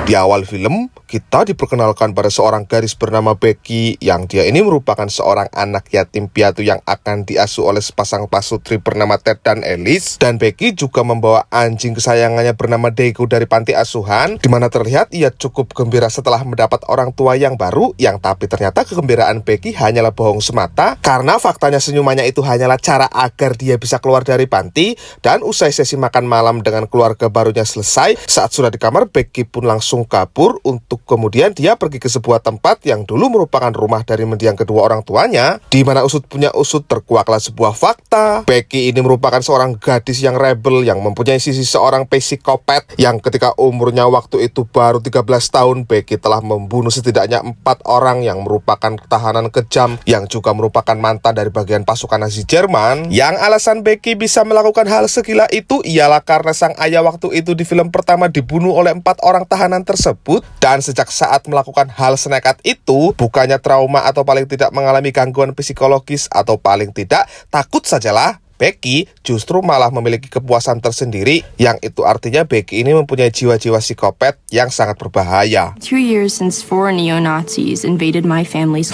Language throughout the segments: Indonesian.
Di awal film, kita diperkenalkan pada seorang gadis bernama Becky yang dia ini merupakan seorang anak yatim piatu yang akan diasuh oleh sepasang pasutri bernama Ted dan Alice. Dan Becky juga membawa anjing kesayangannya bernama Daegu dari panti asuhan, di mana terlihat ia cukup gembira setelah mendapat orang tua yang baru, yang tapi ternyata kegembiraan Becky hanyalah bohong semata, karena faktanya senyumannya itu hanyalah cara agar dia bisa keluar dari panti. Dan usai sesi makan malam dengan keluarga barunya selesai, saat sudah di kamar, Becky pun langsung kabur untuk kemudian dia pergi ke sebuah tempat yang dulu merupakan rumah dari mendiang kedua orang tuanya, di mana usut punya usut terkuaklah sebuah fakta. Becky ini merupakan seorang gadis yang rebel yang mempunyai sisi seorang psikopat, yang ketika umurnya waktu itu baru 13 tahun, Becky telah membunuh setidaknya 4 orang yang merupakan tahanan kejam yang juga merupakan mantan dari bagian pasukan Nazi Jerman. Yang alasan Becky bisa melakukan hal segila itu ialah karena sang ayah waktu itu di film pertama dibunuh oleh 4 orang tahanan tersebut, dan sejak saat melakukan hal senekat itu, bukannya trauma atau paling tidak mengalami gangguan psikologis atau paling tidak takut sajalah, Becky justru malah memiliki kepuasan tersendiri, yang itu artinya Becky ini mempunyai jiwa-jiwa psikopat yang sangat berbahaya. 2 years since 4 neo-Nazis invaded my family's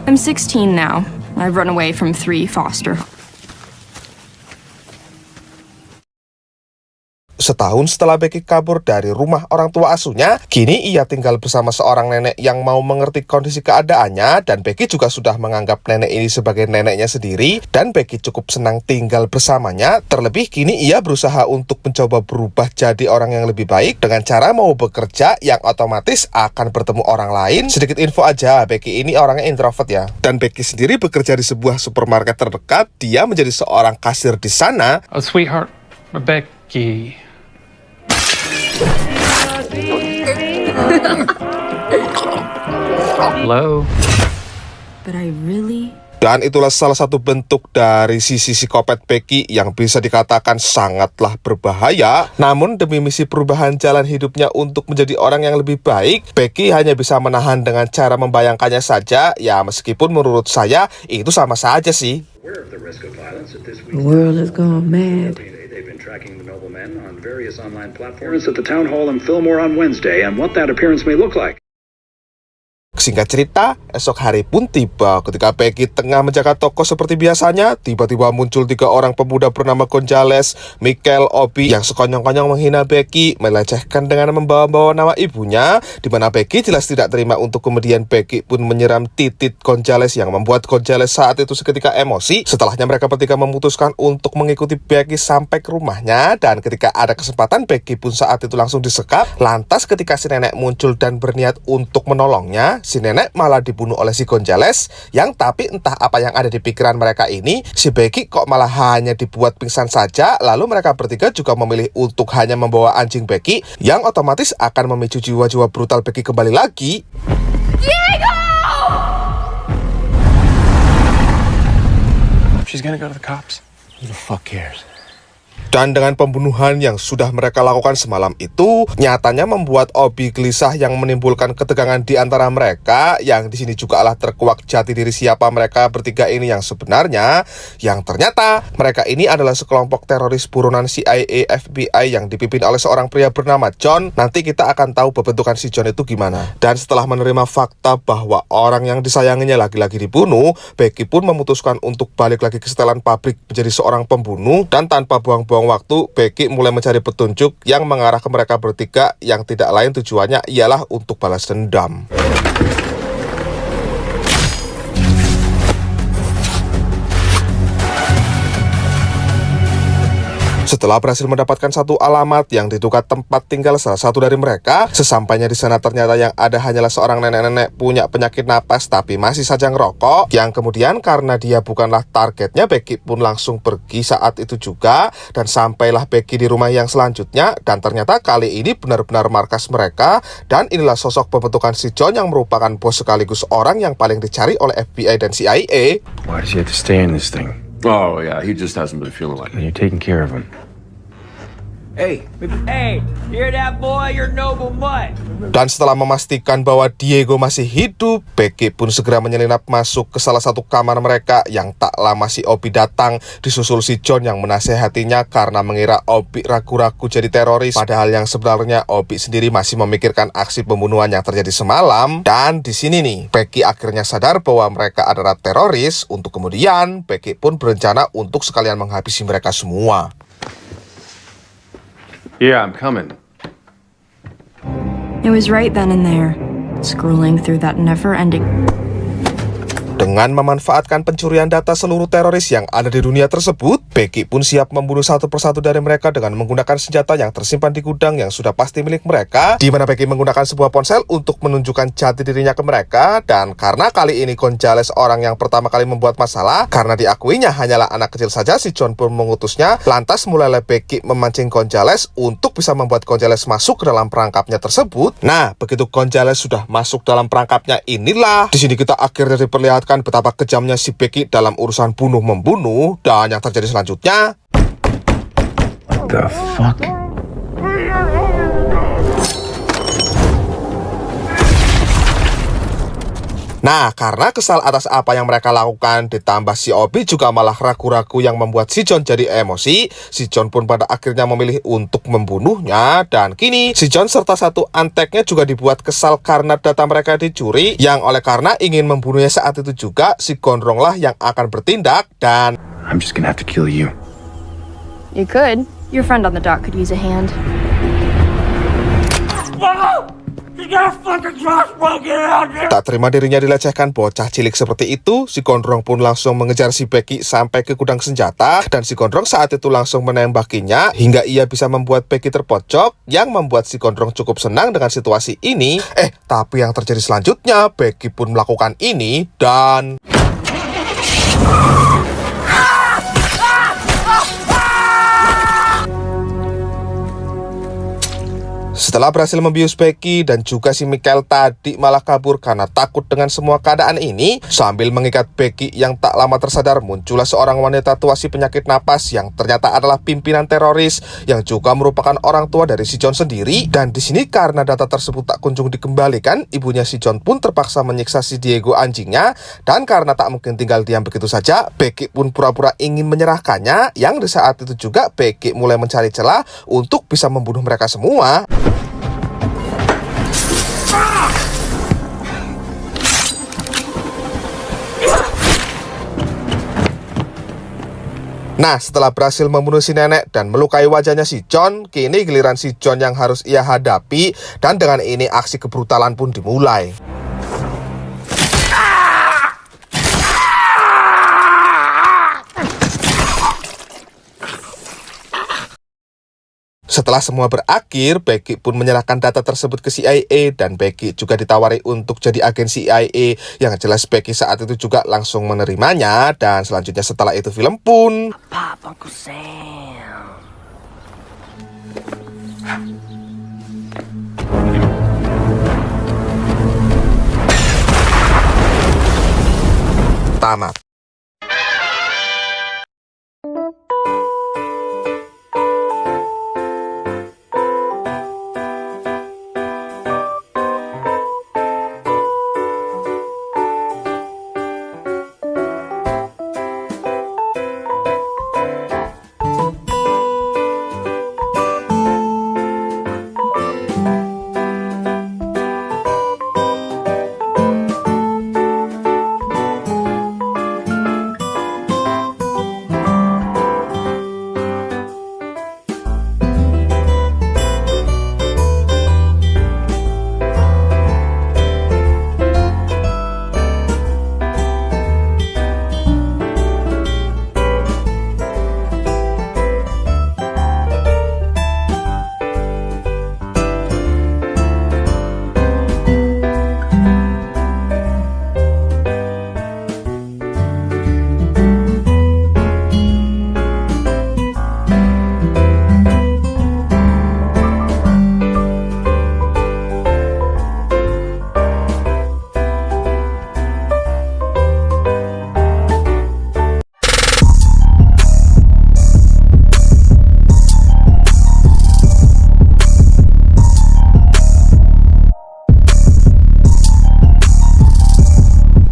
I'm 16 now. I've run away from 3 foster Setahun setelah Becky kabur dari rumah orang tua asuhnya, kini ia tinggal bersama seorang nenek yang mau mengerti kondisi keadaannya, dan Becky juga sudah menganggap nenek ini sebagai neneknya sendiri, dan Becky cukup senang tinggal bersamanya. Terlebih kini ia berusaha untuk mencoba berubah jadi orang yang lebih baik dengan cara mau bekerja yang otomatis akan bertemu orang lain. Sedikit info aja, Becky ini orangnya introvert ya, dan Becky sendiri bekerja di sebuah supermarket terdekat. Dia menjadi seorang kasir di sana. Oh, sweetheart, Becky. Hello. But I really... Dan itulah salah satu bentuk dari sisi psikopat Becky yang bisa dikatakan sangatlah berbahaya. Namun demi misi perubahan jalan hidupnya untuk menjadi orang yang lebih baik, Becky hanya bisa menahan dengan cara membayangkannya saja. Ya meskipun menurut saya itu sama saja sih. The world is gone mad. They've been tracking the nobleman on various online platforms at the town hall in Fillmore on Wednesday and what that appearance may look like. Singkat cerita, esok hari pun tiba. Ketika Becky tengah menjaga toko seperti biasanya, tiba-tiba muncul 3 orang pemuda bernama Gonzales, Michael, Obi yang sekonyong-konyong menghina Becky, melecehkan dengan membawa-bawa nama ibunya, di mana Becky jelas tidak terima. Untuk kemudian Becky pun menyiram titit Gonzales yang membuat Gonzales saat itu seketika emosi. Setelahnya mereka bertiga memutuskan untuk mengikuti Becky sampai ke rumahnya, dan ketika ada kesempatan Becky pun saat itu langsung disekap. Lantas ketika si nenek muncul dan berniat untuk menolongnya, si nenek malah dibunuh oleh si Gonzales, yang tapi entah apa yang ada di pikiran mereka ini, si Becky kok malah hanya dibuat pingsan saja. Lalu mereka bertiga juga memilih untuk hanya membawa anjing Becky, yang otomatis akan memicu jiwa-jiwa brutal Becky kembali lagi. Diego! She's gonna go to the cops. Who the fuck cares? Dan dengan pembunuhan yang sudah mereka lakukan semalam itu, nyatanya membuat Obi gelisah yang menimbulkan ketegangan di antara mereka, yang di sini juga lah terkuak jati diri siapa mereka bertiga ini yang sebenarnya, yang ternyata mereka ini adalah sekelompok teroris buronan CIA FBI yang dipimpin oleh seorang pria bernama John. Nanti kita akan tahu pembentukan si John itu gimana. Dan setelah menerima fakta bahwa orang yang disayanginya lagi-lagi dibunuh, Becky pun memutuskan untuk balik lagi ke setelan pabrik menjadi seorang pembunuh. Dan tanpa buang-buang waktu, Becky mulai mencari petunjuk yang mengarah ke mereka bertiga, yang tidak lain tujuannya ialah untuk balas dendam. Setelah berhasil mendapatkan satu alamat yang diduga tempat tinggal salah satu dari mereka, sesampainya di sana ternyata yang ada hanyalah seorang nenek-nenek punya penyakit napas tapi masih saja ngerokok, yang kemudian karena dia bukanlah targetnya, Becky pun langsung pergi saat itu juga. Dan sampailah Becky di rumah yang selanjutnya, dan ternyata kali ini benar-benar markas mereka. Dan inilah sosok pembentukan si John yang merupakan bos sekaligus orang yang paling dicari oleh FBI dan CIA. Why does he have to stay in this thing? Oh, yeah, he just hasn't been feeling like it. And you're taking care of him. Hey, Hear that, boy? You're noble mutt. Dan setelah memastikan bahwa Diego masih hidup, Becky pun segera menyelinap masuk ke salah satu kamar mereka. Yang tak lama si Obi datang, disusul si John yang menasehatinya karena mengira Obi ragu-ragu jadi teroris. Padahal yang sebenarnya Obi sendiri masih memikirkan aksi pembunuhan yang terjadi semalam. Dan di sini nih, Becky akhirnya sadar bahwa mereka adalah teroris. Untuk kemudian, Becky pun berencana untuk sekalian menghabisi mereka semua. yeah, I'm coming. It was right then and there, scrolling through that never-ending... Dengan memanfaatkan pencurian data seluruh teroris yang ada di dunia tersebut, Becky pun siap membunuh satu persatu dari mereka dengan menggunakan senjata yang tersimpan di gudang yang sudah pasti milik mereka, di mana Becky menggunakan sebuah ponsel untuk menunjukkan jati dirinya ke mereka. Dan karena kali ini Gonzales orang yang pertama kali membuat masalah, karena diakuinya hanyalah anak kecil saja, si John pun mengutusnya. Lantas mulailah Becky memancing Gonzales untuk bisa membuat Gonzales masuk ke dalam perangkapnya tersebut. Nah, begitu Gonzales sudah masuk dalam perangkapnya, inilah di sini kita akhirnya diperlihatkan betapa kejamnya si Becky dalam urusan bunuh-membunuh. Dan yang terjadi selanjutnya, What the fuck? nah, karena kesal atas apa yang mereka lakukan, ditambah si Obi juga malah ragu-ragu yang membuat si John jadi emosi, si John pun pada akhirnya memilih untuk membunuhnya. Dan kini si John serta satu anteknya juga dibuat kesal karena data mereka dicuri, yang oleh karena ingin membunuhnya saat itu juga, si Gondrong lah yang akan bertindak. Dan I'm just gonna have to kill you. You could. Your friend on the dock could use a hand. tak terima dirinya dilecehkan bocah cilik seperti itu, si Gondrong pun langsung mengejar si Becky sampai ke gudang senjata. Dan si Gondrong saat itu langsung menembakinya hingga ia bisa membuat Becky terpojok, yang membuat si Gondrong cukup senang dengan situasi ini. Tapi yang terjadi selanjutnya, Becky pun melakukan ini dan... Setelah berhasil membius Becky dan juga si Michael tadi malah kabur karena takut dengan semua keadaan ini. Sambil mengikat Becky yang tak lama tersadar, muncullah seorang wanita tua si penyakit napas yang ternyata adalah pimpinan teroris yang juga merupakan orang tua dari si John sendiri. Dan di sini karena data tersebut tak kunjung dikembalikan, ibunya si John pun terpaksa menyiksa si Diego anjingnya. Dan karena tak mungkin tinggal diam begitu saja, Becky pun pura-pura ingin menyerahkannya. Yang di saat itu juga Becky mulai mencari celah untuk bisa membunuh mereka semua. Nah, setelah berhasil membunuh si nenek dan melukai wajahnya si John, kini giliran si John yang harus ia hadapi. Dan dengan ini aksi kebrutalan pun dimulai. Setelah semua berakhir, Becky pun menyerahkan data tersebut ke CIA. Dan Becky juga ditawari untuk jadi agen CIA. Yang jelas Becky saat itu juga langsung menerimanya. Dan selanjutnya setelah itu film pun Pop, Uncle Sam. tamat.